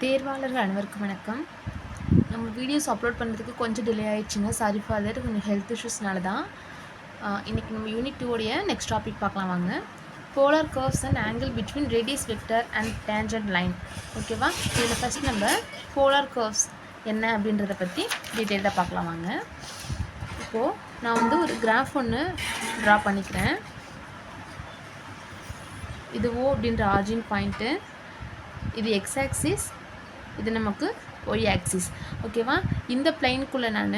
தேர்வாளர்கள் அனைவருக்கும் வணக்கம். நம்ம வீடியோஸ் அப்லோட் பண்ணுறதுக்கு கொஞ்சம் டிலே ஆகிடுச்சுங்க. Sorry for that. கொஞ்சம் ஹெல்த் இஷ்யூஸ்னால தான். இன்றைக்கி நம்ம யூனிட் 2 உடைய நெக்ஸ்ட் டாபிக் பார்க்கலாம் வாங்க. Polar curves and angle between radius vector and tangent line. ஓகேவா? இதில் ஃபஸ்ட் நம்ம போலார் கர்வ்ஸ் என்ன அப்படின்றத பற்றி டீட்டெயிலாக பார்க்கலாம் வாங்க. இப்போது நான் வந்து ஒரு கிராஃப் ஒன்று ட்ரா பண்ணிக்கிறேன். இது O அப்படின்ற ஆர்ஜின் பாயிண்ட்டு, இது எக்ஸ் ஆக்சிஸ், இது நமக்கு ஒய் ஆக்சிஸ். ஓகேவா? இந்த பிளைனுக்குள்ளே நான்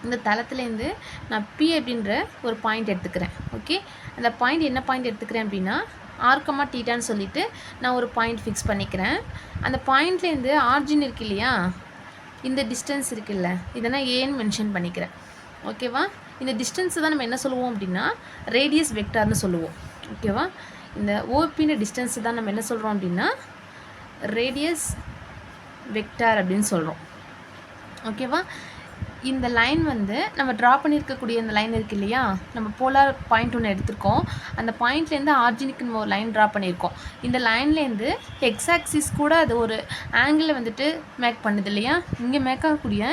இந்த தளத்துலேருந்து நான் P அப்படின்ற ஒரு பாயிண்ட் எடுத்துக்கிறேன். ஓகே, அந்த பாயிண்ட் என்ன பாயிண்ட் எடுத்துக்கிறேன் அப்படின்னா ஆர்கமா டீட்டான்னு சொல்லிவிட்டு நான் ஒரு பாயிண்ட் ஃபிக்ஸ் பண்ணிக்கிறேன். அந்த பாயிண்ட்லேருந்து ஆர்ஜின் இருக்கு இல்லையா, இந்த டிஸ்டன்ஸ் இருக்குல்ல, இதை நான் ஏன்னு மென்ஷன் பண்ணிக்கிறேன். ஓகேவா? இந்த டிஸ்டன்ஸை தான் நம்ம என்ன சொல்லுவோம் அப்படின்னா ரேடியஸ் வெக்டார்னு சொல்லுவோம். ஓகேவா? இந்த ஓபின்ற டிஸ்டன்ஸை தான் நம்ம என்ன சொல்கிறோம் அப்படின்னா ரேடியஸ் வெக்டார் அப்படின்னு சொல்கிறோம். ஓகேவா? இந்த லைன் வந்து நம்ம ட்ரா பண்ணியிருக்கக்கூடிய இந்த லைன் இருக்குது இல்லையா, நம்ம போலார் பாயிண்ட் ஒன்று எடுத்திருக்கோம். அந்த பாயிண்ட்லேருந்து ஆர்ஜினுக்கு நம்ம ஒரு லைன் ட்ரா பண்ணியிருக்கோம். இந்த லைன்லேருந்து எக்ஸ் ஆக்சிஸ் கூட அது ஒரு ஆங்கிளை வந்துட்டு மேக் பண்ணுது இல்லையா, இங்கே மேக் ஆகக்கூடிய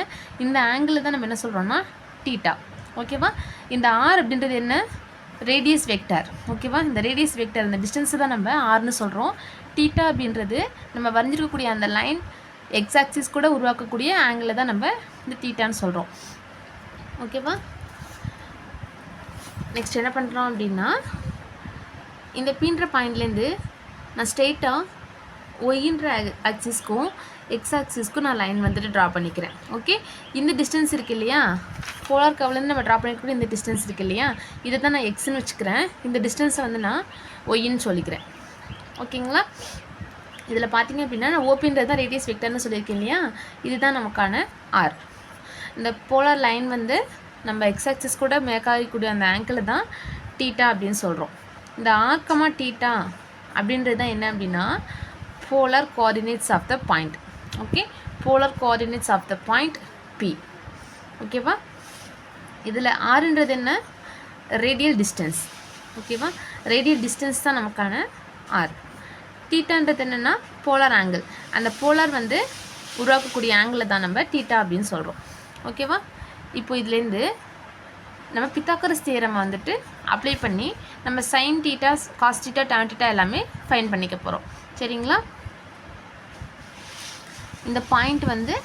இந்த ஆங்கிள் தான் நம்ம என்ன சொல்கிறோம்னா டீட்டா. ஓகேவா? இந்த ஆர் அப்படின்றது என்ன, ரேடியஸ் வெக்டார். ஓகேவா? இந்த ரேடியஸ் வெக்டார் இந்த டிஸ்டன்ஸை தான் நம்ம ஆர்னு சொல்கிறோம். டீட்டா அப்படின்றது நம்ம வரைஞ்சிருக்கக்கூடிய அந்த லைன் எக்ஸ் ஆக்சிஸ் கூட உருவாக்கக்கூடிய ஆங்கிளை தான் நம்ம இந்த டீட்டான்னு சொல்கிறோம். ஓகேவா? நெக்ஸ்ட் என்ன பண்ணுறோம் அப்படின்னா இந்த பீன்ற பாயிண்ட்லேருந்து நான் ஸ்ட்ரெயிட்டாக ஒய்ன்ற ஆக்சிஸ்க்கும் எக்ஸ் ஆக்சிஸ்க்கும் நான் லைன் வந்துட்டு ட்ரா பண்ணிக்கிறேன். ஓகே, இந்த டிஸ்டன்ஸ் இருக்குது இல்லையா, போலார் கர்வ்லேருந்து நம்ம ட்ரா பண்ணிக்கூடிய இந்த டிஸ்டன்ஸ் இருக்குது இல்லையா, இதை தான் நான் எக்ஸ்ன்னு வச்சுக்கிறேன். இந்த டிஸ்டன்ஸை வந்து நான் ஒய்ன்னு சொல்லிக்கிறேன். ஓகேங்களா? இதில் பார்த்தீங்க அப்படின்னா நான் ஓபின்றது தான் ரேடியஸ் வெக்டர்னு சொல்லியிருக்கேன் இல்லையா, இதுதான் நமக்கான ஆர். இந்த போலார் லைன் வந்து நம்ம எக்ஸ் ஆக்சிஸ் கூட மேக் ஆகக்கூடிய அந்த ஆங்கிள் தான் டீட்டா அப்படின்னு சொல்கிறோம். இந்த ஆர்கமா டீட்டா அப்படின்றது தான் என்ன அப்படின்னா polar coordinates of the point. Okay, polar coordinates of the point P. ஓகேவா? இதில் ஆர்ன்றது என்ன, ரேடியல் டிஸ்டன்ஸ். ஓகேவா? ரேடியல் டிஸ்டன்ஸ் தான் நமக்கான ஆர். டீட்டான்றது என்னென்னா போலார் ஆங்கிள். அந்த போலார் வந்து உருவாக்கக்கூடிய ஆங்கிளை தான் நம்ம டீட்டா அப்படின்னு சொல்கிறோம். ஓகேவா? இப்போ இதுலேருந்து நம்ம பித்தாகரஸ் தியரம் வந்துட்டு அப்ளை பண்ணி நம்ம sine theta, cos theta, tan theta எல்லாமே ஃபைண்ட் பண்ணிக்க போகிறோம். சரிங்களா? இந்த பாயிண்ட் வந்து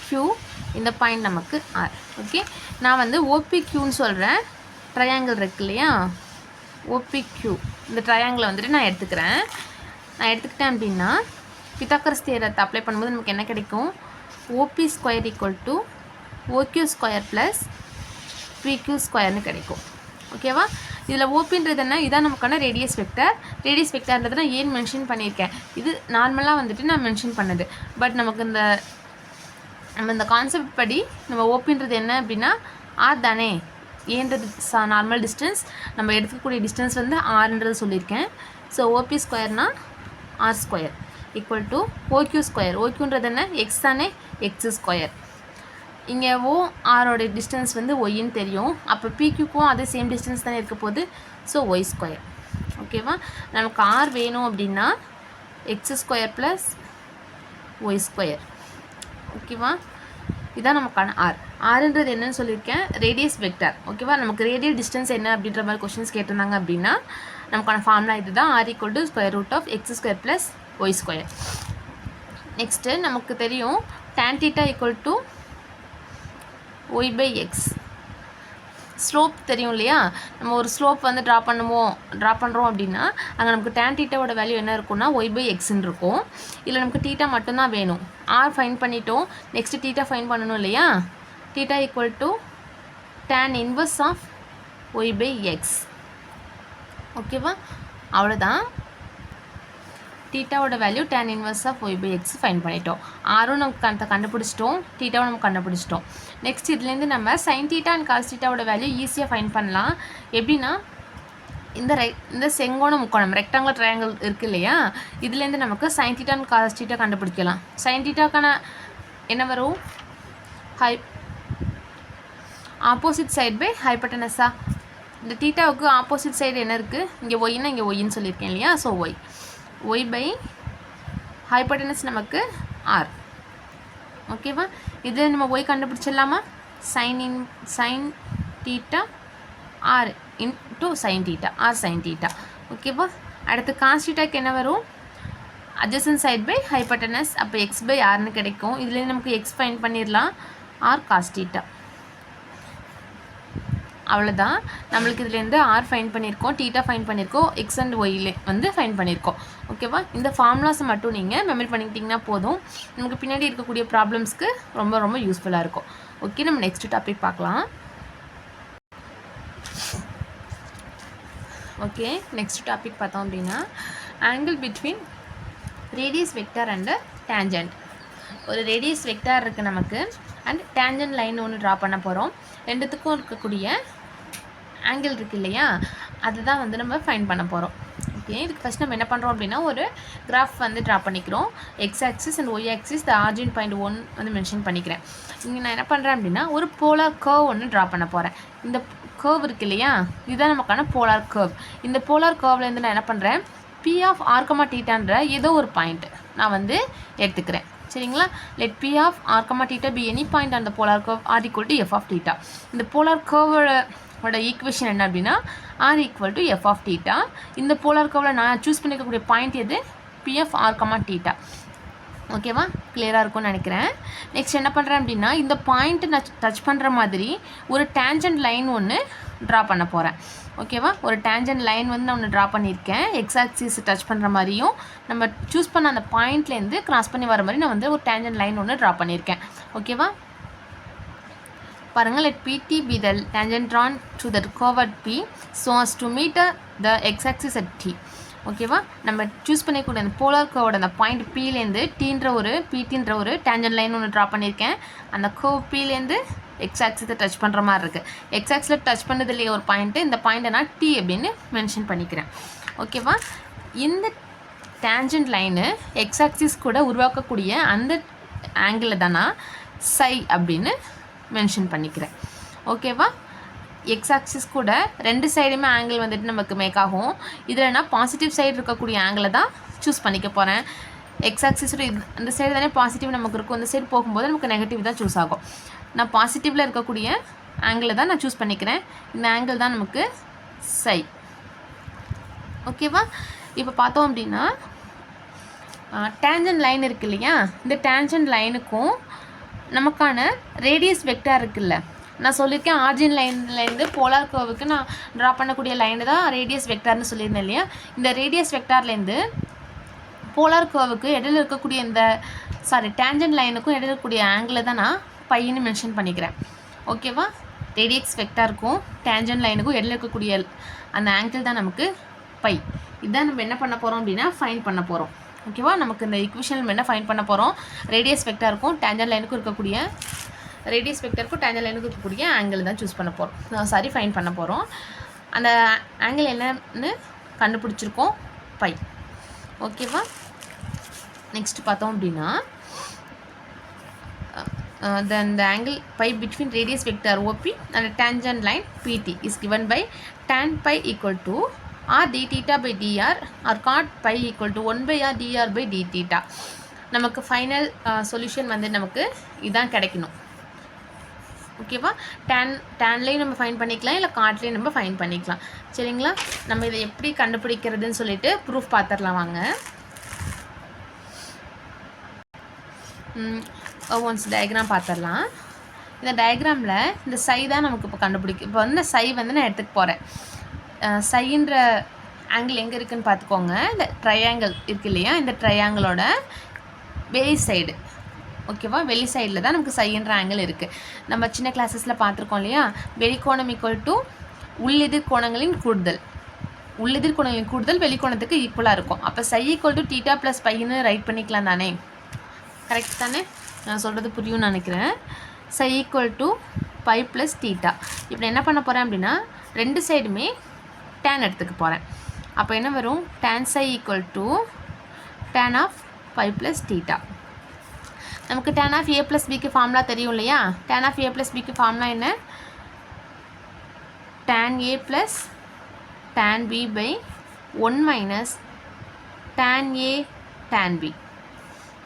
Q, இந்த பாயிண்ட் நமக்கு R. ஓகே, நான் வந்து OPQன்னு சொல்கிறேன். ட்ரையாங்கிள் இருக்கு இல்லையா, OPQ, இந்த ட்ரையாங்கிளை வந்துட்டு நான் எடுத்துக்கிறேன். நான் எடுத்துக்கிட்டேன் அப்படின்னா பித்தாகரஸ் தியரத்தை அப்ளை பண்ணும்போது நமக்கு என்ன கிடைக்கும், OP square equal to OQ square plus PQ ஸ்கொயர்னு கிடைக்கும். ஓகேவா? இதில் ஓபின்றது என்ன, இதான் நமக்கான ரேடியஸ் வெக்டர். ரேடியஸ் வெக்டர்ன்றது நான் ஏன் மென்ஷன் பண்ணியிருக்கேன், இது நார்மலாக வந்துட்டு நான் மென்ஷன் பண்ணது. பட் நமக்கு நம்ம இந்த கான்செப்ட் படி நம்ம ஓபின்றது என்ன அப்படின்னா ஆர் தானே, ஏன்றது நார்மல் டிஸ்டன்ஸ், நம்ம எடுக்கக்கூடிய டிஸ்டன்ஸ் வந்து ஆர்ன்றது சொல்லியிருக்கேன். ஸோ ஓபி ஸ்கொயர்னா r square equal to OQ square. ஓக்யூன்றது என்ன, எக்ஸ் தானே, எக்ஸ் ஸ்கொயர். இங்கே ஆரோட டிஸ்டன்ஸ் வந்து ஒய்ன்னு தெரியும். அப்போ PQக்கும் அதே சேம் டிஸ்டன்ஸ் தானே இருக்க போகுது. So Y square. ஓகேவா? நமக்கு ஆர் வேணும் அப்படின்னா X square plus Y square. ஓகேவா? இதுதான் நமக்கான ஆர். ஆர்ன்றது என்னன்னு சொல்லியிருக்கேன், ரேடியஸ் வெக்டார். ஓகேவா? நமக்கு ரேடியல் டிஸ்டன்ஸ் என்ன அப்படின்ற மாதிரி கொஸ்டின்ஸ் கேட்டிருந்தாங்க அப்படின்னா நமக்கான ஃபார்முலா இது தான், r equal to square root of x square plus Y square. Next நமக்கு தெரியும் tan θ equal to y by x. Slope தெரியும் இல்லையா, நம்ம ஒரு ஸ்லோப் வந்து ட்ரா பண்ணுறோம் அப்படின்னா அங்கே நமக்கு tan θவோட வேல்யூ என்ன இருக்கும்னா ஒய் பை எக்ஸ்ன்னு இருக்கும். இதில் நமக்கு தீட்டா மட்டும்தான் வேணும். ஆர் ஃபைன் பண்ணிட்டோம், நெக்ஸ்ட்டு தீட்டா ஃபைன் பண்ணணும் இல்லையா. Theta equal to tan inverse of y by x. ஓகேவா? அவ்வளோதான். தீட்டாவோட value tan inverse of y by x find பண்ணிட்டோம். ஆரும் நமக்கு கண்டுபிடிச்சிட்டோம், தீட்டாவும் நம்ம கண்டுபிடிச்சிட்டோம். நெக்ஸ்ட் இதுலேருந்து நம்ம சைன் தீட்டா அண்ட் காஸ் தீட்டாவோட வேல்யூ ஈஸியாக ஃபைன் பண்ணலாம். எப்படின்னா இந்த செங்கோண முக்கோணம் ரெக்டாங்குலர் ட்ரையாங்கிள் இருக்குது இல்லையா, இதுலேருந்து நமக்கு sine theta and cos theta கண்டுபிடிக்கலாம். சைன் தீட்டாக்கான என்ன வரும், ஆப்போசிட் சைட் பை ஹைபோட்டனஸா. இந்த தீட்டாவுக்கு ஆப்போசிட் சைடு என்ன இருக்குது, இங்கே ஒய்னா இங்கே ஒய்ன்னு சொல்லியிருக்கேன் இல்லையா. ஸோ ஒய் பை ஹைபோட்டனஸ் நமக்கு ஆர். ஓகேவா? இது நம்ம ஒய் கண்டுபிடிச்சிடலாமா? Sine theta r into sine theta, r sine theta. ஓகேவா? அடுத்து காஸ் தீட்டாக்கு என்ன வரும்? Adjacent side by hypotenuse. அப்போ எக்ஸ் பை ஆர்னு கிடைக்கும். இதுலேருந்து நமக்கு எக்ஸ் ஃபைன் பண்ணிடலாம், ஆர் காஸ் தீட்டா. அவ்வளோதான். நம்மளுக்கு இதுலேருந்து ஆர் ஃபைன் பண்ணியிருக்கோம், தீட்டா ஃபைன் பண்ணியிருக்கோம், எக்ஸ் அண்ட் ஒய்ல வந்து ஃபைன் பண்ணியிருக்கோம். ஓகேவா? இந்த ஃபார்முலாஸை மட்டும் நீங்கள் மெமரி பண்ணிக்கிட்டிங்கன்னா போதும். நமக்கு பின்னாடி இருக்கக்கூடிய ப்ராப்ளம்ஸ்க்கு ரொம்ப ரொம்ப யூஸ்ஃபுல்லாக இருக்கும். ஓகே, நம்ம நெக்ஸ்ட் டாபிக் பார்க்கலாம். ஓகே, நெக்ஸ்ட் டாபிக் பார்த்தோம் அப்படின்னா angle between radius vector and tangent. ஒரு ரேடியஸ் வெக்டார் இருக்குது நமக்கு, அண்ட் டேஞ்சன்ட் லைன் ஒன்று ட்ரா பண்ண போகிறோம். ரெண்டுத்துக்கும் இருக்கக்கூடிய ஆங்கிள் இருக்குது இல்லையா, அதுதான் வந்து நம்ம ஃபைன் பண்ண போகிறோம். ஓகே, இதுக்கு ஃபஸ்ட் நம்ம என்ன பண்ணுறோம் அப்படின்னா ஒரு கிராஃப் வந்து ட்ரா பண்ணிக்கிறோம். X axis and Y axis the origin point 1 வந்து மென்ஷன் பண்ணிக்கிறேன். இங்கே நான் என்ன பண்ணுறேன் அப்படின்னா ஒரு போலார் கர்வ் ஒன்று ட்ரா பண்ண போகிறேன். இந்த கர்வ் இருக்குது இல்லையா, இதுதான் நமக்கான போலார் கர்வ். இந்த போலார் கர்வ்லேருந்து நான் என்ன பண்ணுறேன், பி ஆஃப் ஆர் கமா தீட்டான்ற ஏதோ ஒரு பாயிண்ட் நான் வந்து எடுத்துக்கிறேன். சரிங்களா? Let P of R comma theta be any point on the polar curve R equal to F of theta. இந்த போலார் கர்வோட ஈக்குவேஷன் என்ன அப்படின்னா R equal to F of theta. இந்த போலார் கர்வில் நான் சூஸ் பண்ணிக்கக்கூடிய பாயிண்ட் எது, P of R comma theta. ஓகேவா? கிளியராக இருக்கும்னு நினைக்கிறேன். நெக்ஸ்ட் என்ன பண்ணுறேன் அப்படின்னா இந்த பாயிண்ட்டு நான் டச் பண்ணுற மாதிரி ஒரு டேஞ்சன்ட் லைன் ஒன்று ட்ரா பண்ண போகிறேன். ஓகேவா? ஒரு டேஞ்சன்ட் லைன் வந்து நான் ஒன்று ட்ரா பண்ணியிருக்கேன். எக்ஸ் ஆக்சிஸ் டச் பண்ணுற மாதிரியும் நம்ம சூஸ் பண்ண அந்த பாயிண்ட்லேருந்து கிராஸ் பண்ணி வர மாதிரி நான் வந்து ஒரு டேஞ்சன்ட் லைன் ஒன்று ட்ரா பண்ணியிருக்கேன். ஓகேவா? பாருங்கள், let PT be the tangent drawn to the curve P so as to meet the x axis at T. ஓகேவா? நம்ம சூஸ் பண்ணிக்கூடிய அந்த போலார் கர்வோட அந்த பாயிண்ட் பிலேருந்து பிடின்ற ஒரு டேஞ்சன்ட் லைன் ஒன்று ட்ரா பண்ணியிருக்கேன். அந்த கர்வ் பிலேருந்து எக்ஸ் ஆக்சிஸை டச் பண்ணுற மாதிரி இருக்குது. எக்ஸ் ஆக்சிஸில் டச் பண்ணது இல்லையே ஒரு பாயிண்ட்டு, இந்த பாயிண்ட்டை நான் டி அப்படின்னு மென்ஷன் பண்ணிக்கிறேன். ஓகேவா? இந்த டேஞ்சன்ட் லைனு எக்ஸ் ஆக்சிஸ் கூட உருவாக்கக்கூடிய அந்த ஆங்கிளில் தான் நான் சை அப்படின்னு மென்ஷன் பண்ணிக்கிறேன். ஓகேவா? எக்ஸ் ஆக்சிஸ் கூட ரெண்டு சைடுமே ஆங்கிள் வந்துட்டு நமக்கு மேக் ஆகும். இதில் நான் பாசிட்டிவ் சைடு இருக்கக்கூடிய ஆங்கிளை தான் சூஸ் பண்ணிக்க போகிறேன். எக்ஸ் ஆக்சிஸோட அந்த சைடு தானே பாசிட்டிவ் நமக்கு இருக்கும், அந்த சைடு போகும்போது நமக்கு நெகட்டிவ் தான் சூஸ் ஆகும். நான் பாசிட்டிவில் இருக்கக்கூடிய ஆங்கிளை தான் நான் சூஸ் பண்ணிக்கிறேன். இந்த ஆங்கிள் தான் நமக்கு சை. ஓகேவா? இப்போ பார்த்தோம் அப்படின்னா டேஞ்சன்ட் லைன் இருக்குது இல்லையா, இந்த டேஞ்சன்ட் லைனுக்கும் நமக்கான ரேடியஸ் வெக்டார் இருக்குல்ல, நான் சொல்லியிருக்கேன் ஆர்ஜின் லைன்லேருந்து போலார் கர்வுக்கு நான் ட்ரா பண்ணக்கூடிய லைனு தான் ரேடியஸ் வெக்டார்னு சொல்லியிருந்தேன் இல்லையா. இந்த ரேடியஸ் வெக்டார்லேருந்து போலார் கர்வுக்கு இடையில இருக்கக்கூடிய டேஞ்சன்ட் லைனுக்கும் இடையில இருக்கக்கூடிய ஆங்கிளை தான் நான் பையன்னு மென்ஷன் பண்ணிக்கிறேன். ஓகேவா? ரேடியஸ் வெக்டாருக்கும் டேஞ்சன்ட் லைனுக்கும் இடையில இருக்கக்கூடிய அந்த ஆங்கிள் தான் நமக்கு பை. இதுதான் நம்ம என்ன பண்ண போகிறோம் அப்படின்னா ஃபைன் பண்ண போகிறோம். ஓகேவா? நமக்கு இந்த ஈக்குவேஷன் நம்ம என்ன ஃபைன் பண்ண போகிறோம், ரேடியஸ் வெக்டாருக்கும் டேஞ்சன்ட் லைனுக்கும் இருக்கக்கூடிய ஆங்கிள் தான் சூஸ் பண்ண போகிறோம், ஃபைன் பண்ண போகிறோம். அந்த ஆங்கிள் என்னன்னு கண்டுபிடிச்சிருக்கோம், பை. ஓகேவா? நெக்ஸ்ட் பார்த்தோம் அப்படின்னா the angle pi between radius vector OP and tangent line PT is given by tan pi equal to r d theta by dr or cot pi equal to 1 by r dr by d theta. நமக்கு final solution வந்து நமக்கு இதான் கிடைக்கணும். ஓகேவா? டேன்லேயும் நம்ம fine பண்ணிக்கலாம், இல்லை காட்லேயும் நம்ம ஃபைன் பண்ணிக்கலாம். சரிங்களா? நம்ம இதை எப்படி கண்டுபிடிக்கிறதுன்னு சொல்லிட்டு ப்ரூஃப் பார்த்துடலாம் வாங்க. ஒன்ஸ் டயக்ராம் பார்த்துடலாம். இந்த டயக்ராமில் இந்த சை தான் நமக்கு இப்போ கண்டுபிடிக்கும். இப்போ வந்து சை வந்து நான் எடுத்துக்க போகிறேன். சைன்ற ஆங்கிள் எங்கே இருக்குதுன்னு பார்த்துக்கோங்க. இந்த ட்ரையாங்கிள் இருக்குது இல்லையா, இந்த ட்ரையாங்கிளோட வெளி சைடு. ஓகேவா? வெளி சைடில் தான் நமக்கு சைன்ற ஆங்கிள் இருக்குது. நம்ம சின்ன கிளாஸஸில் பார்த்துருக்கோம் இல்லையா, வெளிக்கோணம் ஈக்குவல் டு உள்ளெதிர் கோணங்களின் கூடுதல் வெளிக்கோணத்துக்கு ஈக்குவலாக இருக்கும். அப்போ psi equal to theta plus பைன்னு ரைட் பண்ணிக்கலாம் தானே? கரெக்ட் தானே? நான் சொல்கிறது புரியும்னு நினைக்கிறேன். Psi equal to pi plus theta. இப்போ என்ன பண்ண போகிறேன் அப்படின்னா ரெண்டு சைடுமே டேன் எடுத்துக்க போகிறேன். அப்போ என்ன வரும், tan psi equal to tan of pi plus theta. நமக்கு டேன் ஆஃப் ஏ ப்ளஸ் பிக்கு ஃபார்முலா தெரியும் இல்லையா. டேன் ஆஃப் ஏ ப்ளஸ் பிக்கு ஃபார்முலா என்ன, tan A plus tan B by 1 minus tan A tan B.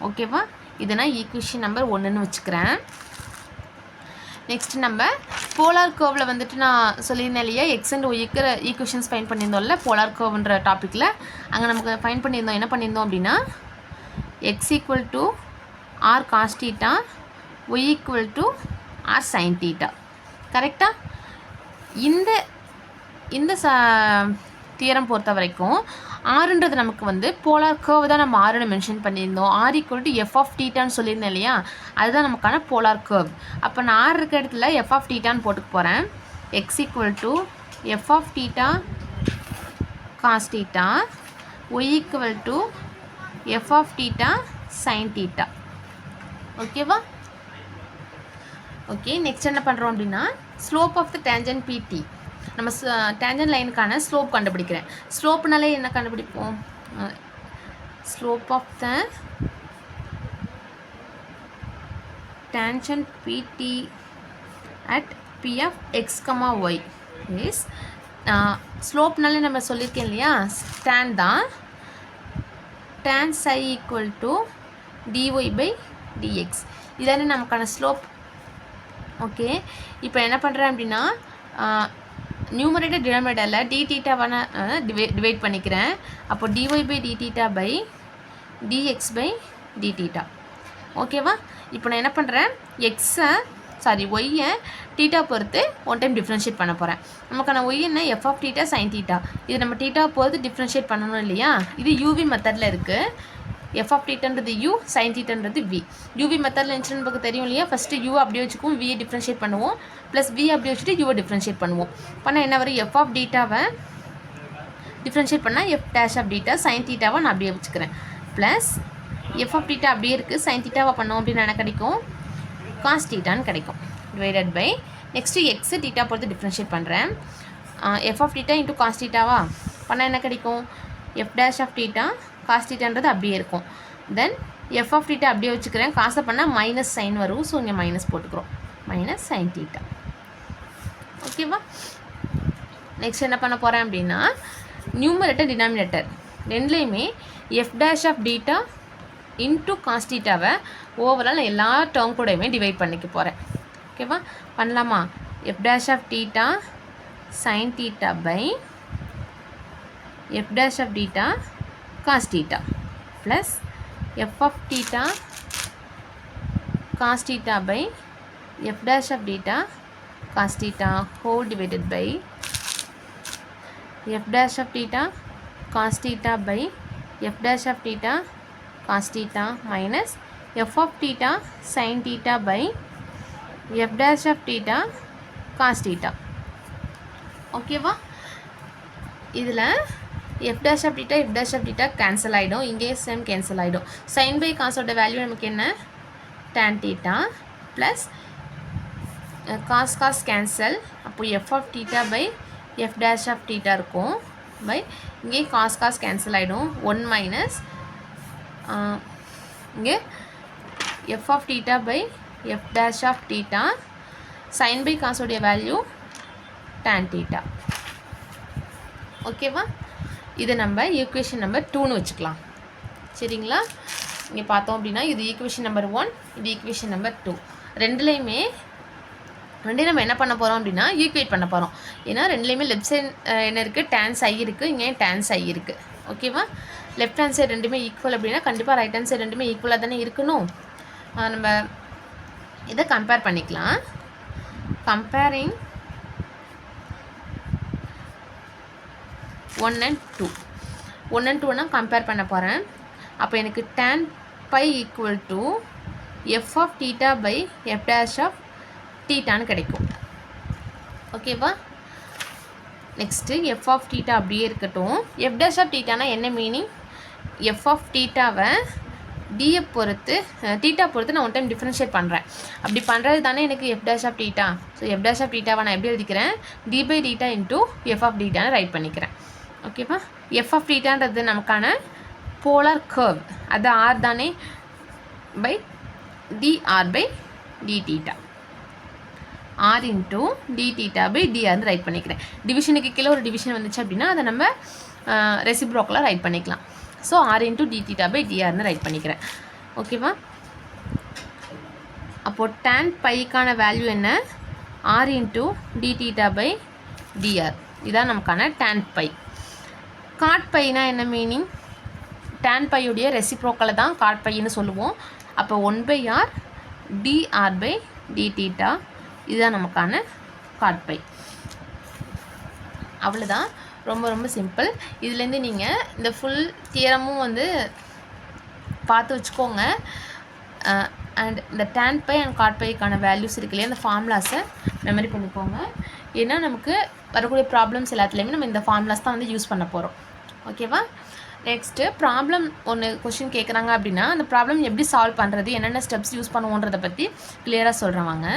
ஓகேவா? இதை நான் ஈக்குவேஷன் நம்பர் 1ன்னு வச்சுக்கிறேன். நெக்ஸ்ட் நம்ம போலார் கர்வில் வந்துட்டு நான் சொல்லியிருந்தேன் இல்லையா, எக்ஸ் அண்ட் ஒய்க்கு ஈக்குவேஷன்ஸ் ஃபைன் பண்ணியிருந்தோம்ல போலார் கர்வ்ன்ற டாப்பிக்கில். அங்கே நமக்கு ஃபைன் பண்ணியிருந்தோம், என்ன பண்ணியிருந்தோம் அப்படின்னா x equal to r cos theta, Y equal to r sine theta. கரெக்டாக? இந்த தியரம் பொறுத்த வரைக்கும் ஆறுன்றது நமக்கு வந்து போலார் கர்வ் தான் நம்ம ஆறுன்னு மென்ஷன் பண்ணியிருந்தோம். R equal to F of தீட்டான்னு சொல்லியிருந்தேன் இல்லையா, அதுதான் நமக்கான போலார் கர்வ். அப்போ நான் ஆறு இருக்க இடத்துல எஃப் ஆஃப் தீட்டான்னு போட்டுக்க போகிறேன். X equal to F of theta cos theta, Y equal to F of theta sine theta. ஓகேவா? ஓகே, நெக்ஸ்ட் என்ன பண்ணுறோம் அப்படின்னா ஸ்லோப் ஆஃப் த டேஞ்சன்ட் பிடி. நம்ம டேஞ்சன்ட் லைனுக்கான ஸ்லோப் கண்டுபிடிக்கிறேன். ஸ்லோப்னாலே என்ன கண்டுபிடிப்போம்? Slope of the tangent PT at P of x comma y is, ஸ்லோப்னாலே நம்ம சொல்லியிருக்கேன் இல்லையா, tan தான். tan psi equal to dy by dx. இதானே நமக்கான ஸ்லோப். ஓகே, இப்போ என்ன பண்ணுறேன் அப்படின்னா நியூமரேட்டர் டினாமினேட்டரில் டி தீட்டாவான டிவைட் பண்ணிக்கிறேன். அப்போ D Y by D theta by D X by D theta. ஓகேவா? இப்போ நான் என்ன பண்ணுறேன், ஒய்யை தீட்டா பொறுத்து ஒன் டைம் டிஃப்ரென்ஷியேட் பண்ண போகிறேன். நமக்கான ஒய் என்ன, F of theta sine theta. இது நம்ம தீட்டா பொறுத்து டிஃப்ரென்ஷியேட் பண்ணணும் இல்லையா. இது யூவி மெத்தடில் இருக்குது. எஃப் ஆஃப் தீட்டான்றது யூ, சைன் தீட்டான்றது வி. யூவி மெத்தடில் இருந்துச்சுன்னு நமக்கு தெரியும் இல்லையா. ஃபஸ்ட்டு யூ அப்படியே வச்சுக்குவோம், வியை டிஃப்ரென்ஷியேட் பண்ணுவோம், ப்ளஸ் வி அப்படியே வச்சுட்டு யூவை டிஃப்ரென்ஷியேட் பண்ணுவோம். பண்ணால் என்ன வரும், எஃப் ஆஃப் டீட்டாவை டிஃப்ரென்ஷியேட் பண்ணால் f dash of theta sine தீட்டாவை நான் அப்படியே வச்சுக்கிறேன். ப்ளஸ் எஃப் ஆஃப் டீட்டா அப்படியே இருக்குது, சைன் தீட்டாவை பண்ணோம் அப்படின்னு என்ன கிடைக்கும், காஸ் டீட்டான்னு கிடைக்கும். Divided by next x theta பொறுத்து டிஃப்ரென்ஷியேட் பண்ணுறேன். F of theta into cos டீட்டாவா பண்ணால் என்ன கிடைக்கும், f dash of theta cos டீட்டான்றது அப்படியே இருக்கும். தென் எஃப் ஆஃப் டீட்டா அப்படியே வச்சுக்கிறேன். காசை பண்ணால் மைனஸ் சைன் வரும், ஸோ இங்கே மைனஸ் போட்டுக்கிறோம், மைனஸ் சைன் டீட்டா. ஓகேவா? நெக்ஸ்ட் என்ன பண்ண போகிறேன் அப்படின்னா நியூமரேட்டர் டினாமினேட்டர் ரெண்டுலேயுமே f dash of theta into cos டீட்டாவை ஓவரால் நான் எல்லா டேர்ம் கூடயுமே டிவைட் பண்ணிக்க போகிறேன். ஓகேவா? பண்ணலாமா? F dash of theta sine theta by f dash of theta cos theta plus f of theta cos theta by f dash of theta cos theta whole divided by f dash of theta cos theta by f dash of theta cos theta minus f of theta sine theta by f dash of theta cos theta. ஓகேவா? இதில் f dash of theta cancel ஆகிடும், இங்கேயே same cancel ஆகிடும். Sine by காசோட value நமக்கு என்ன, tan theta plus cos cancel. அப்போது f of theta by f dash of theta இருக்கும் பை இங்கே காஸ் கேன்சல் ஆகிடும், 1 மைனஸ் இங்கே f of theta by f dash of theta sine by காசோடைய வேல்யூ tan டீட்டா. ஓகேவா? இதை நம்ம ஈக்குவேஷன் நம்பர் 2ன்னு வச்சுக்கலாம். சரிங்களா? இங்கே பார்த்தோம் அப்படின்னா இது ஈக்குவேஷன் நம்பர் 1, இது ஈக்குவேஷன் நம்பர் 2. ரெண்டுலேயும் நம்ம என்ன பண்ண போகிறோம் அப்படின்னா ஈக்குவேட் பண்ண போகிறோம். ஏன்னா ரெண்டுலேயுமே லெஃப்ட் சைட் என்ன இருக்குது, tan psi இருக்குது, இங்கே tan psi இருக்குது. ஓகேவா? லெஃப்ட் ஹேண்ட் சைடு ரெண்டுமே ஈக்குவல் அப்படின்னா கண்டிப்பாக ரைட் ஹேண்ட் சைடு ரெண்டுமே ஈக்குவலாக தானே இருக்கணும். நம்ம இதை கம்பேர் பண்ணிக்கலாம். கம்பேரிங் 1 and 2 1 and 2 நான் கம்பேர் பண்ண போகிறேன். அப்போ எனக்கு tan pi equal to F of theta by f dash of டீட்டான்னு கிடைக்கும். ஓகேவா? நெக்ஸ்ட்டு எஃப் ஆஃப் டீட்டா அப்படியே இருக்கட்டும். எஃப் டேஷ் ஆஃப் டீட்டானா என்ன மீனிங், எஃப் ஆஃப் டீட்டாவை டிஎஃப் பொறுத்து டீட்டா பொறுத்து நான் ஒன் டைம் டிஃப்ரென்ஷியேட் பண்ணுறேன். அப்படி பண்ணுறது தானே எனக்கு f dash of theta. So f dash of டீட்டாவை நான் எப்படி எழுதிக்கிறேன், d by theta into f of டீட்டான்னு ரைட் பண்ணிக்கிறேன். ஓகேவா? எஃப் ஆஃப் டீட்டான்றது நமக்கான போலார் கர்வ், அது ஆர் தானே, by dr by d theta, r into d theta by டிஆர்னு ரைட் பண்ணிக்கிறேன். டிவிஷனுக்கு கீழே ஒரு டிவிஷன் வந்துச்சு அப்படின்னா அதை நம்ம ரெசிப்ரோக்கலாக ரைட் பண்ணிக்கலாம். So r into d theta by டிஆர்னு ரைட் பண்ணிக்கிறேன். ஓகேவா? அப்போது tan பைக்கான வேல்யூ என்ன? r into D theta by D R. இதான் நமக்கான tan பை. காட் பைனா என்ன மீனிங்? tan பையுடைய ரெசிப்ரோக்கலை தான் காட் பைன்னு சொல்லுவோம். அப்போ 1/r dr by D theta, இதுதான் நமக்கான காட் பை. அவ்வளோதான், ரொம்ப ரொம்ப சிம்பிள். இதுலேருந்து நீங்கள் இந்த ஃபுல் தியரமும் வந்து பார்த்து வச்சுக்கோங்க. அண்ட் இந்த tan பை அண்ட் காட் பைக்கான வேல்யூஸ் இருக்கு இல்லையா, அந்த ஃபார்முலாஸை மெமரி பண்ணிக்கோங்க. ஏன்னா நமக்கு வரக்கூடிய ப்ராப்ளம்ஸ் எல்லாத்துலேயுமே நம்ம இந்த ஃபார்முலாஸ் தான் வந்து யூஸ் பண்ண போகிறோம். ஓகேவா? நெக்ஸ்ட்டு ப்ராப்ளம் ஒன்று கொஷின் கேட்குறாங்க அப்படின்னா அந்த ப்ராப்ளம் எப்படி சால்வ் பண்ணுறது, என்னென்ன ஸ்டெப்ஸ் யூஸ் பண்ணுவோன்றதை பற்றி கிளியராக சொல்கிறவாங்க.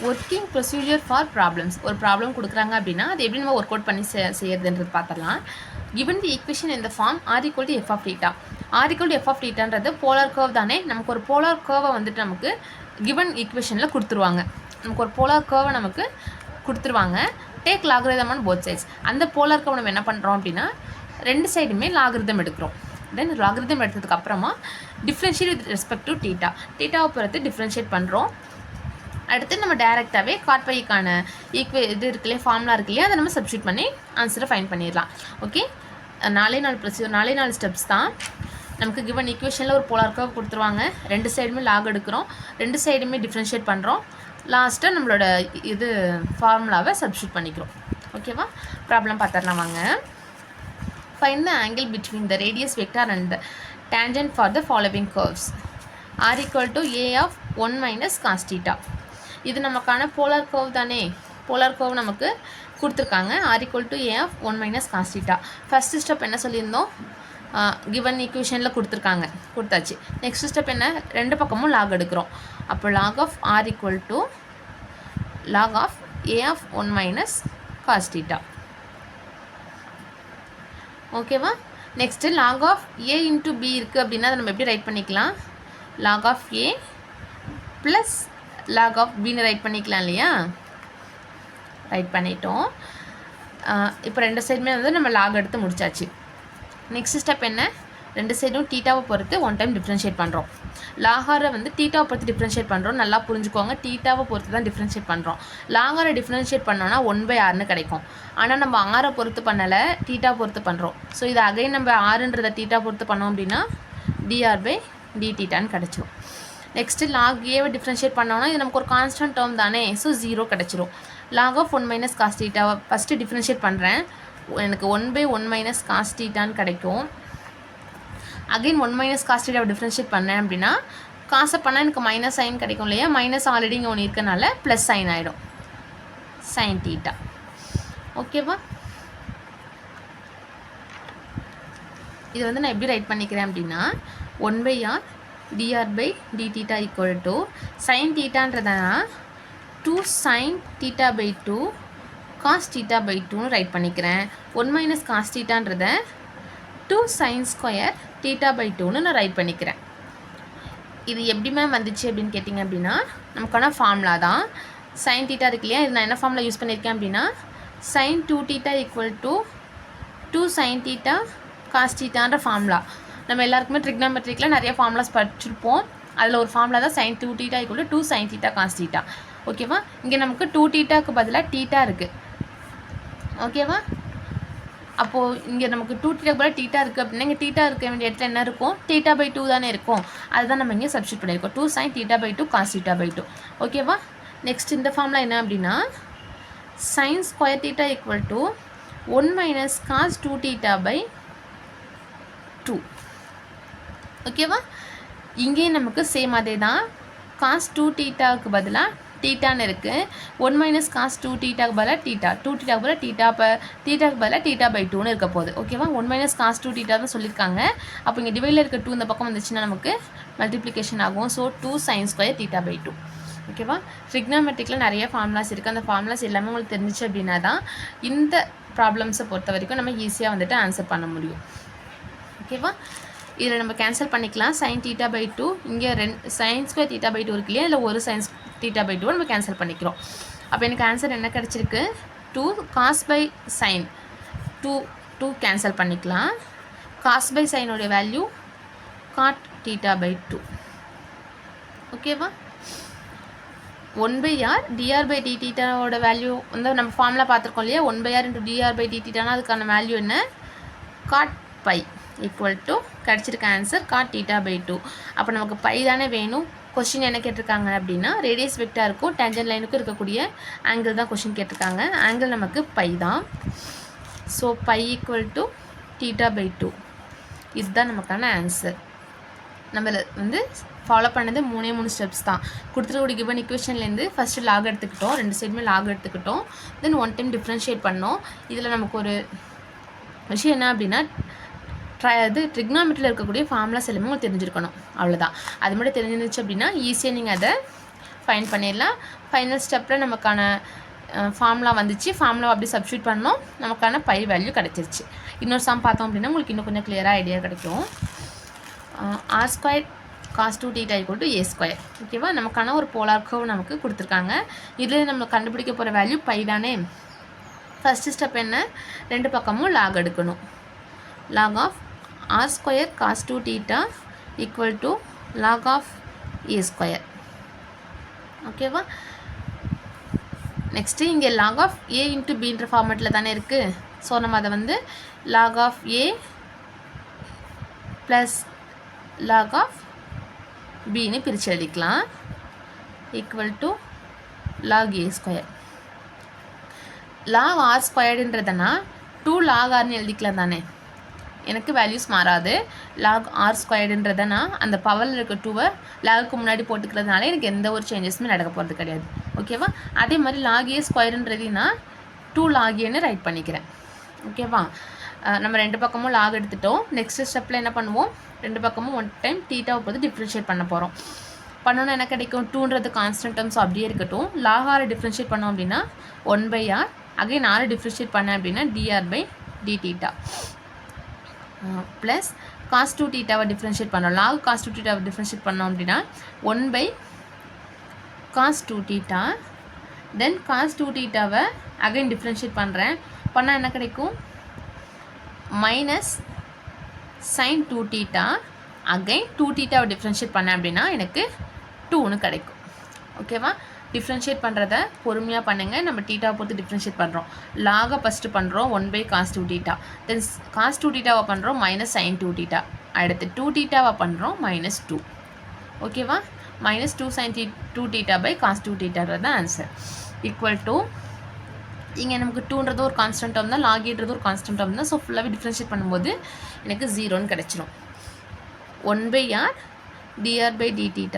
Working procedure for problems. ஒரு ப்ராப்ளம் கொடுக்குறாங்க அப்படின்னா அது எப்படி நம்ம ஒர்க் அவுட் பண்ணி செய்யறதுன்றது பார்த்துடலாம். given the equation in the form r equal to f of theta. r equal to f of thetaன்றது போலார் கர்வ் தானே. நமக்கு ஒரு போலார் கர்வை வந்துட்டு நமக்கு given ஈக்குவேஷனில் கொடுத்துருவாங்க. நமக்கு ஒரு போலார் கர்வை நமக்கு கொடுத்துருவாங்க. Take logarithm on both sides. அந்த போலார் கர்வ் நம்ம என்ன பண்ணுறோம் அப்படின்னா ரெண்டு சைடுமே லாகரிதம் எடுக்கிறோம். தென் லாகரிதம் எடுத்ததுக்கு அப்புறமா differentiate with respect to theta, டீட்டாவை பொறுத்து டிஃப்ரென்ஷியேட் பண்ணுறோம். அடுத்து நம்ம டேரெக்டாகவே காட் பைக்கான இது இருக்குல்லையே, ஃபார்முலா இருக்கு இல்லையா, அதை நம்ம சப்ஸ்டியூட் பண்ணி ஆன்சரை ஃபைண்ட் பண்ணிடலாம். ஓகே, 4 ப்ரொசீஜர், 4 ஸ்டெப்ஸ் தான். நமக்கு கிவன் ஈக்குவேஷனில் ஒரு போலார் கர்வ் கொடுத்துருவாங்க. ரெண்டு சைடுமே லாக் எடுக்கிறோம், ரெண்டு சைடுமே டிஃப்ரென்ஷியேட் பண்ணுறோம். லாஸ்ட்டாக நம்மளோட இது ஃபார்முலாவை சப்ஸ்டியூட் பண்ணிக்கிறோம். ஓகேவா? ப்ராப்ளம் பார்த்துடலாம் வாங்க. Find the angle between the radius vector and the tangent for the following curves. r equal to a of 1 minus cos theta. இது நமக்கான போலார் கர்வ் தானே. போலார் கர்வ் நமக்கு கொடுத்துருக்காங்க. r equal to a of 1 minus cos theta. First step என்ன சொல்லியிருந்தோம்? Given ஈக்குவேஷனில் கொடுத்தாச்சு. Next step என்ன? ரெண்டு பக்கமும் லாக் எடுக்கிறோம். அப்போ log of r equal to log of a of 1 minus cos theta. ஓகேவா? Next log of a into b இருக்குது அப்படின்னா அதை நம்ம எப்படி ரைட் பண்ணிக்கலாம்? log of a plus log of bன்னு ரைட் பண்ணிக்கலாம் இல்லையா? ரைட் பண்ணிட்டோம். இப்போ ரெண்டு சைடுமே வந்து நம்ம லாக் எடுத்து முடிச்சாச்சு. நெக்ஸ்ட் ஸ்டெப் என்ன? ரெண்டு சைடும் டீட்டாவை பொறுத்து ஒன் டைம் டிஃப்ரென்ஷியேட் பண்ணுறோம். லாகாரை வந்து டீட்டாவை பொறுத்து டிஃப்ரென்ஷியேட் பண்ணுறோம். நல்லா புரிஞ்சுக்கோங்க, டீட்டாவை பொறுத்து தான் டிஃப்ரென்ஷியேட் பண்ணுறோம். லாகாரை டிஃப்ரென்ஷியேட் பண்ணோன்னா 1/rன்னு கிடைக்கும். ஆனால் நம்ம ஆரை பொறுத்து பண்ணலை, டீட்டா பொறுத்து பண்ணுறோம். ஸோ இதை அகைன் நம்ம ஆறுன்றதை டீட்டா பொறுத்து பண்ணோம் அப்படின்னா dr பை டி தீட்டான்னு கிடச்சிரும். நெக்ஸ்ட்டு லாக் ஏவை டிஃப்ரென்ஷியேட் பண்ணோன்னா இது நமக்கு ஒரு கான்ஸ்டன்ட் டேர்ம் தானே. ஸோ 0 கிடச்சிரும். Log of 1 minus cos theta first differentiate பண்ணுறேன். எனக்கு 1/1 minus cos thetaன்னு கிடைக்கும். Again 1 minus cos theta differentiate பண்ணேன் அப்படின்னா காசை பண்ணால் எனக்கு மைனஸ் சைன் கிடைக்கும் இல்லையா. மைனஸ் ஆல்ரெடி இங்கே ஒன்று இருக்கனால ப்ளஸ் சைன் ஆகிடும், சைன் தீட்டா. ஓகேவா? இது வந்து நான் எப்படி ரைட் பண்ணிக்கிறேன் அப்படின்னா 1/r dr by d theta equal to sin thetaன்றதுனா 2 sin theta by 2 cos theta by 2னு ரைட் பண்ணிக்கிறேன். 1 minus cos thetaன்றதை 2 sin square theta by 2னு நான் ரைட் பண்ணிக்கிறேன். இது எப்படி மேம் வந்துச்சு அப்படின்னு கேட்டிங்க அப்படின்னா நமக்கான ஃபார்முலா தான். sin theta இருக்கு இல்லையா, இது நான் என்ன ஃபார்முலா யூஸ் பண்ணியிருக்கேன் அப்படின்னா sin 2 theta equal to 2 sin theta cos thetaன்ற formula. நம்ம எல்லாருக்குமே ட்ரிக்னாமெட்ரிக்கில் நிறைய ஃபார்முலாஸ் படிச்சிருப்போம். அதில் ஒரு ஃபார்முலா தான் sin 2 theta equal to 2 sin theta cos theta. ஓகேவா? இங்கே நமக்கு 2 thetaக்கு பதிலாக தீட்டா இருக்குது. ஓகேவா? அப்போது இங்கே நமக்கு 2 thetaக்கு பதிலாக தீட்டா இருக்குது அப்படின்னா இங்கே தீட்டா இருக்க வேண்டிய இடத்துல என்ன இருக்கும்? theta by 2 தானே இருக்கும். அதுதான் நம்ம இங்கே சப்ஸ்டியூட் பண்ணியிருக்கோம். 2 sin theta by 2 cos theta by 2. ஓகேவா? நெக்ஸ்ட் இந்த ஃபார்முலா என்ன அப்படின்னா sin square theta equal to 1 minus cos 2 theta by 2. ஓகேவா? இங்கே நமக்கு சேம் அதே தான். cos 2 thetaக்கு பதிலாக தீட்டான்னு இருக்குது. 1 minus cos 2 thetaக்கு பதிலாக தீட்டா, 2 thetaக்கு பதிலாக தீட்டா, இப்போ தீட்டாக்கு பதிலாக தீட்டா by 2னு இருக்க போகுது. ஓகேவா? 1 minus cos 2 theta தான் சொல்லியிருக்காங்க. அப்போ இங்கே டிவைடில் இருக்க 2 இந்த பக்கம் வந்துச்சுன்னா நமக்கு மல்டிப்ளிகேஷன் ஆகும். So 2 sin square theta by 2. ஓகேவா? ட்ரிக்னாமெட்ரிக்கில் நிறைய ஃபார்முலாஸ் இருக்குது. அந்த ஃபார்முலாஸ் எல்லாமே உங்களுக்கு தெரிஞ்சிச்சு அப்படின்னா தான் இந்த ப்ராப்ளம்ஸை பொறுத்த வரைக்கும் நம்ம ஈஸியாக வந்துட்டு ஆன்சர் பண்ண முடியும். ஓகேவா? இதில் நம்ம கேன்சல் பண்ணிக்கலாம். sin theta by 2 இங்கே sin square theta by 2 இருக்கு இல்லையா, இல்லை ஒரு sin theta by 2 நம்ம கேன்சல் பண்ணிக்கிறோம். அப்போ எனக்கு ஆன்சர் என்ன கிடச்சிருக்கு? 2 cos by sin 2 கேன்சல் பண்ணிக்கலாம். cos by sin உடைய வேல்யூ cot theta by 2. ஓகேவா? 1/r dr/dθோட வேல்யூ வந்து நம்ம ஃபார்முலா பார்த்துருக்கோம் இல்லையா? 1/r × dr/dθனா அதுக்கான வேல்யூ என்ன? cot π ஈக்குவல் டு கிடச்சிருக்க ஆன்சர் cot θ/2. அப்போ நமக்கு பை தானே வேணும். கொஸ்டின் என்ன கேட்டிருக்காங்க அப்படின்னா ரேடியஸ் வெக்டாருக்கும் டேஞ்சன்ட் லைனுக்கும் இருக்கக்கூடிய ஆங்கிள் தான் கொஸ்டின் கேட்டிருக்காங்க. ஆங்கிள் நமக்கு பை தான். ஸோ பை ஈக்குவல் டு θ/2 இதுதான் நமக்கான ஆன்சர். நம்ம வந்து ஃபாலோ பண்ணது 3 ஸ்டெப்ஸ் தான். கொடுத்துருக்கூடிய கிவன் இக்குவேஷன்லேருந்து ஃபஸ்ட்டு லாக் எடுத்துக்கிட்டோம், 2 சைடுமே லாக் எடுத்துக்கிட்டோம். தென் 1 டைம் டிஃப்ரென்ஷியேட் பண்ணோம். இதில் நமக்கு ஒரு விஷயம் என்ன அப்படின்னா ட்ரிக்னாமெட்ரியில் இருக்கக்கூடிய ஃபார்முலாஸ் எல்லாமே உங்களுக்கு தெரிஞ்சிருக்கணும். அவ்வளோதான். அது மட்டும் தெரிஞ்சிருந்துச்சு அப்படின்னா ஈஸியாக நீங்கள் அதை ஃபைண்ட் பண்ணிடலாம். ஃபைனல் ஸ்டெப்பில் நமக்கான ஃபார்முலா வந்துச்சு. ஃபார்முலா அப்படி சப்ஸ்டியூட் பண்ணோம், நமக்கான பை வேல்யூ கிடச்சிருச்சு. இன்னொரு சம் பார்த்தோம் அப்படின்னா உங்களுக்கு இன்னும் கொஞ்சம் கிளியராக ஐடியா கிடைக்கும். r² cos 2θ = a². ஓகேவா? நமக்கான ஒரு போலார் கர்வ் நமக்கு கொடுத்துருக்காங்க. இதில் நம்ம கண்டுபிடிக்க போகிற வேல்யூ பை தானே. ஃபஸ்ட்டு ஸ்டெப் என்ன? 2 பக்கமும் லாக் எடுக்கணும். log of r² cos 2θ = log of a². ஓகேவா? நெக்ஸ்ட்டு இங்கே log of a × bன்ற ஃபார்மேட்டில் தானே இருக்குது. ஸோ நம்ம அதை வந்து log of a plus log of bன்னு பிரித்து எழுதிக்கலாம். Equal to log a². log r²ன்றதுனா 2 log rன்னு எழுதிக்கலாம் தானே. எனக்கு வேல்யூஸ் மாறாது. log r²ன்றதுனா அந்த பவரில் இருக்க 2வை லாகுக்கு முன்னாடி போட்டுக்கிறதுனால எனக்கு எந்த ஒரு சேஞ்சஸுமே நடக்க போகிறது கிடையாது. ஓகேவா? அதே மாதிரி log a²ன்றதுனா 2 log aன்னு ரைட் பண்ணிக்கிறேன். ஓகேவா? நம்ம 2 பக்கமும் லாக் எடுத்துட்டோம். நெக்ஸ்ட் ஸ்டெப்பில் என்ன பண்ணுவோம்? 2 பக்கமும் 1 டைம் தீட்டாவை பொறுத்து டிஃப்ரென்ஷியேட் பண்ண போகிறோம். பண்ணோன்னா என்ன கிடைக்கும்? 2ன்றது கான்ஸ்டன்ட் டேர்ம்ஸ் அப்படியே இருக்கட்டும். log r டிஃப்ரென்ஷியேட் பண்ணோம் அப்படின்னா 1/r. அகைன் r டிஃப்ரென்ஷியேட் பண்ணேன் அப்படின்னா dr/dθ ப்ளஸ் cos 2θவை டிஃப்ரென்ஷியேட் பண்ணோம். log cos 2θவை டிஃப்ரென்ஷியேட் பண்ணோம் அப்படின்னா 1/cos 2θ. தென் cos 2θவை அகைன் டிஃப்ரென்ஷியேட் பண்ணுறேன். பண்ணால் என்ன கிடைக்கும்? Minus sin 2θ. அகைன் 2θவை டிஃப்ரென்ஷியேட் பண்ணேன் அப்படின்னா எனக்கு 2ன்னு கிடைக்கும். ஓகேவா? டிஃப்ரென்ஷியேட் பண்ணுறத பொறுமையாக பண்ணுங்கள். நம்ம தீட்டாவை பொறுத்து டிஃப்ரென்ஷியேட் பண்ணுறோம். லாகை ஃபஸ்ட்டு பண்ணுறோம் 1/cos 2θ. தென் cos 2θவை பண்ணுறோம் -sin 2θ. அடுத்து 2θவை பண்ணுறோம் -2. ஓகேவா? -2 sin 2θ/cos 2θ answer. Equal to இங்கே நமக்கு 2ன்றது ஒரு கான்ஸ்டன்ட் டேர்ம் தான், லாகின்றது ஒரு கான்ஸ்டன்ட் டேர்ம் தான். ஸோ ஃபுல்லாகவே டிஃப்ரென்ஷியேட் பண்ணும்போது எனக்கு 0ன்னு கிடச்சிரும். 1/r dr/dθ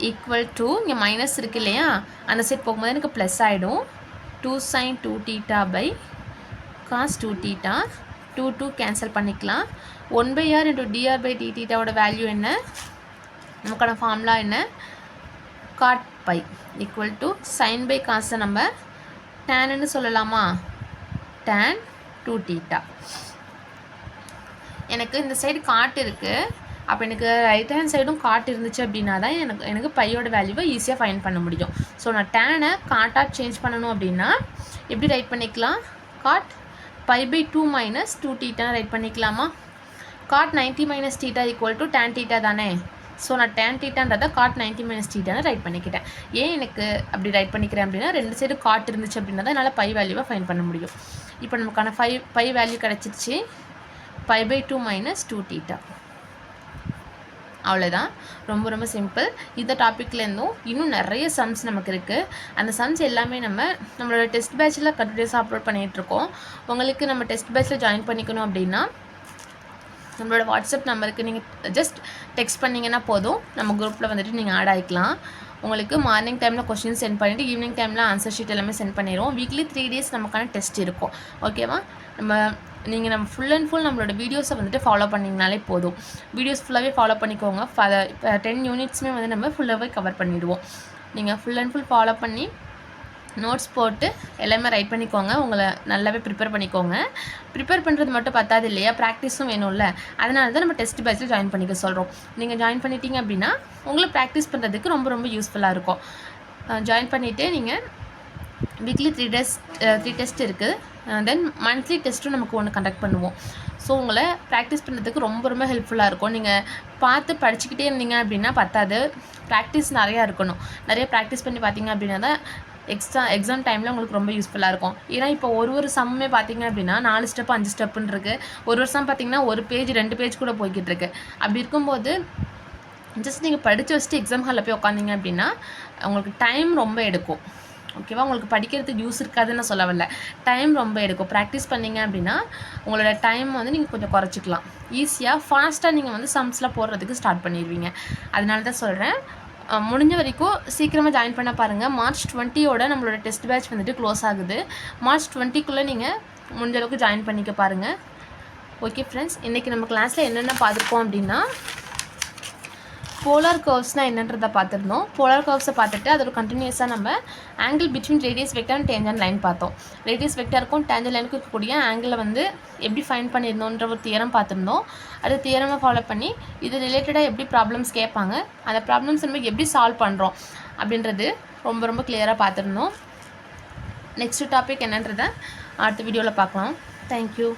ஈக்குவல் டு இங்கே மைனஸ் இருக்குது இல்லையா, அந்த சைட் போகும்போது எனக்கு ப்ளஸ் ஆகிடும். 2 sin 2θ/cos 2θ. 2 கேன்சல் பண்ணிக்கலாம். 1/r × dr/dθவோட வேல்யூ என்ன? நமக்கான ஃபார்முலா என்ன? cot π ஈக்குவல் டு sin/cos நம்ம tanன்னு சொல்லலாமா? tan 2θ. எனக்கு இந்த சைடு காட் இருக்குது. அப்போ எனக்கு ரைட் ஹேண்ட் சைடும் காட் இருந்துச்சு அப்படின்னா தான் எனக்கு பையோட வேல்யூவை ஈஸியாக ஃபைண்ட் பண்ண முடியும். ஸோ நான் டேனை காட்டாக சேஞ்ச் பண்ணணும் அப்படின்னா எப்படி ரைட் பண்ணிக்கலாம்? காட் π/2 - 2θ ரைட் பண்ணிக்கலாமா? காட் 90 - θ ஈக்குவல் டு tan θ தானே. ஸோ நான் tan θன்றதை காட் 90 - θன்னு ரைட் பண்ணிக்கிட்டேன். ஏன் எனக்கு அப்படி ரைட் பண்ணிக்கிறேன் அப்படின்னா 2 சைடு காட் இருந்துச்சு அப்படின்னா தான் என்னால் பை வேல்யூவை ஃபைண்ட் பண்ண முடியும். இப்போ நமக்கான பை வேல்யூ கிடச்சிருச்சு. π/2 - 2θ. அவ்வளோதான். ரொம்ப ரொம்ப சிம்பிள். இந்த டாப்பிக்லேருந்தும் இன்னும் நிறைய சம்ஸ் நமக்கு இருக்குது. அந்த சம்ஸ் எல்லாமே நம்மளோட டெஸ்ட் பேட்சில் கண்டினியூஸாக அப்லோட் பண்ணிகிட்ருக்கோம். உங்களுக்கு நம்ம டெஸ்ட் பேட்சில் ஜாயின் பண்ணிக்கணும் அப்படின்னா நம்மளோட வாட்ஸ்அப் நம்பருக்கு நீங்கள் ஜஸ்ட் டெக்ஸ்ட் பண்ணிங்கன்னா போதும், நம்ம குரூப்பில் வந்துட்டு நீங்கள் ஆட் ஆகிக்கலாம். உங்களுக்கு மார்னிங் டைமில் கொஸ்டின் சென்ட் பண்ணிவிட்டு ஈவினிங் டைமில் ஆன்சர் ஷீட் எல்லாமே சென்ட் பண்ணிடுவோம். வீக்லி 3 days நமக்கான டெஸ்ட் இருக்கும். ஓகேவா? நம்ம ஃபுல் அண்ட் ஃபுல் நம்மளோட வீடியோஸை வந்துட்டு ஃபாலோ பண்ணிங்கனாலே போதும். வீடியோஸ் ஃபுல்லாகவே ஃபாலோ பண்ணிக்கோங்க. இப்போ 10 யூனிட்ஸுமே வந்து நம்ம ஃபுல்லாகவே கவர் பண்ணிவிடுவோம். நீங்கள் ஃபுல் அண்ட் ஃபுல் ஃபாலோ பண்ணி நோட்ஸ் போட்டு எல்லாமே ரைட் பண்ணிக்கோங்க. உங்களை நல்லாவே ப்ரிப்பேர் பண்ணிக்கோங்க. ப்ரிப்பேர் பண்ணுறது மட்டும் பத்தாது இல்லையா, ப்ராக்டிஸும் வேணும்ல. அதனால தான் நம்ம டெஸ்ட் பேட்சில் ஜாயின் பண்ணிக்க சொல்கிறோம். நீங்கள் ஜாயின் பண்ணிட்டீங்க அப்படின்னா உங்களை ப்ராக்டிஸ் பண்ணுறதுக்கு ரொம்ப ரொம்ப யூஸ்ஃபுல்லாக இருக்கும். ஜாயின் பண்ணிவிட்டு நீங்கள் வீக்லி 3 டெஸ்ட் இருக்குது. தென் மந்த்லி டெஸ்ட்டும் நமக்கு ஒன்று கண்டக்ட் பண்ணுவோம். ஸோ உங்களை ப்ராக்டிஸ் பண்ணுறதுக்கு ரொம்ப ரொம்ப ஹெல்ப்ஃபுல்லாக இருக்கும். நீங்கள் பார்த்து படிச்சுக்கிட்டே இருந்தீங்க அப்படின்னா பத்தாது, ப்ராக்டிஸ் நிறையா இருக்கணும். நிறைய ப்ராக்டிஸ் பண்ணி பார்த்தீங்க அப்படின்னா தான் எக்ஸாம் டைமில் உங்களுக்கு ரொம்ப யூஸ்ஃபுல்லாக இருக்கும். ஏன்னா இப்போ ஒரு சம்மே பார்த்தீங்க அப்படின்னா 4 ஸ்டெப் 5 ஸ்டெப்புன்னு இருக்குது. ஒரு சம் பார்த்தீங்கன்னா 1 பேஜ் 2 பேஜ் கூட போய்கிட்டு இருக்கு. அப்படி இருக்கும்போது ஜஸ்ட் நீங்கள் படித்து வச்சுட்டு எக்ஸாம் ஹாலில் போய் உட்காந்திங்க அப்படின்னா உங்களுக்கு டைம் ரொம்ப எடுக்கும். ஓகேவா? உங்களுக்கு படிக்கிறதுக்கு யூஸ் இருக்காதுன்னு நான் சொல்ல வரல, டைம் ரொம்ப எடுக்கும். ப்ராக்டிஸ் பண்ணிங்க அப்படின்னா உங்களோட டைம் வந்து நீங்கள் கொஞ்சம் குறைச்சிக்கலாம். ஈஸியாக ஃபாஸ்ட்டாக நீங்கள் வந்து சம்ஸ்லாம் போடுறதுக்கு ஸ்டார்ட் பண்ணிடுவீங்க. அதனால தான் சொல்கிறேன், முடிஞ்ச வரைக்கும் சீக்கிரமாக ஜாயின் பண்ண பாருங்கள். March 20யோட நம்மளோட டெஸ்ட் பேட்ச் வந்துட்டு க்ளோஸ் ஆகுது. March 20க்குள்ளே நீங்கள் முடிஞ்ச அளவுக்கு ஜாயின் பண்ணிக்க பாருங்கள். ஓகே ஃப்ரெண்ட்ஸ், இன்றைக்கி நம்ம கிளாஸில் என்னென்ன பார்த்துருக்கோம் அப்படின்னா, போலார் கர்வ்ஸ்னால் என்னன்றதை பார்த்துருந்தோம். போலார் கர்வ்ஸை பார்த்துட்டு அதோட கண்டினியூஸாக நம்ம angle between radius vector and tangent line பார்த்தோம். ரேடியஸ் வெக்டருக்கும் டேஞ்சன்ட் லைனுக்கும் இருக்கக்கூடிய ஆங்கிளை வந்து எப்படி ஃபைண்ட் பண்ணியிருந்தோன்ற ஒரு தியரம் பார்த்துருந்தோம். அது தியரமை ஃபாலோ பண்ணி இது ரிலேட்டடாக எப்படி ப்ராப்ளம்ஸ் கேட்பாங்க, அந்த ப்ராப்ளம்ஸ் நம்ம எப்படி சால்வ் பண்ணுறோம் அப்படின்றது ரொம்ப ரொம்ப கிளியராக பார்த்துருந்தோம். நெக்ஸ்ட் டாபிக் என்னன்றதை அடுத்த வீடியோவில் பார்க்கலாம். தேங்க்யூ.